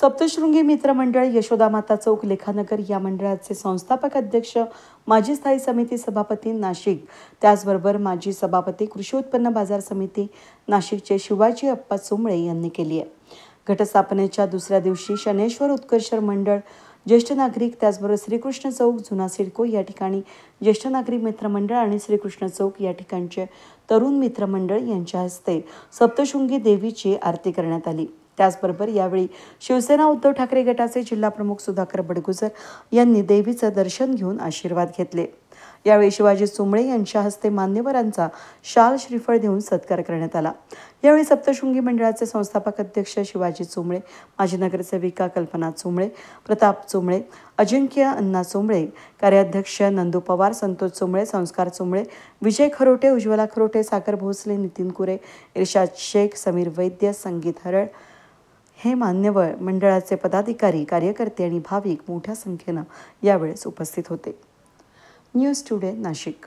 सप्तशृंगी मित्रमंडळ यशोदामाता चौक लेखानगर या मंडळाचे संस्थापक अध्यक्ष, माजी स्थायी समिती सभापती नाशिक, त्याचबरोबर माजी सभापती कृषी उत्पन्न बाजार समिती नाशिकचे शिवाजी अप्पा चुंबळे यांनी केली आहे. घटस्थापनेच्या दुसऱ्या दिवशी शनेश्वर उत्कर्ष मंडळ, ज्येष्ठ नागरिक, त्याचबरोबर श्रीकृष्ण चौक, जुना सिडको या ठिकाणी ज्येष्ठ नागरिक मित्रमंडळ आणि श्रीकृष्ण चौक या ठिकाणचे तरुण मित्रमंडळ यांच्या हस्ते सप्तशृंगी देवीची आरती करण्यात आली. त्याचबरोबर यावेळी शिवसेना उद्धव ठाकरे गटाचे जिल्हाप्रमुख सुधाकर बडगुजर यांनी देवीचं दर्शन घेऊन आशीर्वाद घेतले. यावेळी शिवाजी चुंबळे यांच्या हस्ते मान्यवरांचा शाल श्रीफळ देऊन सत्कार करण्यात आला. यावेळी सप्तशृंगी मंडळाचे संस्थापक अध्यक्ष शिवाजी चुंबळे, माजी नगरसेविका कल्पना चुंबळे, प्रताप चुंबळे, अजिंक्य अण्णा चुंबळे, कार्याध्यक्ष नंदू पवार, संतोष चुंबळे, संस्कार चुंबळे, विजय खरोटे, उज्ज्वला खरोटे, सागर भोसले, नितीन कुरे, इर्शाद शेख, समीर वैद्य, संगीत हरळ हे मान्यवर मंडळाचे पदाधिकारी, कार्यकर्ते आणि भाविक मोठ्या संख्येनं यावेळेस उपस्थित होते. News today Nashik.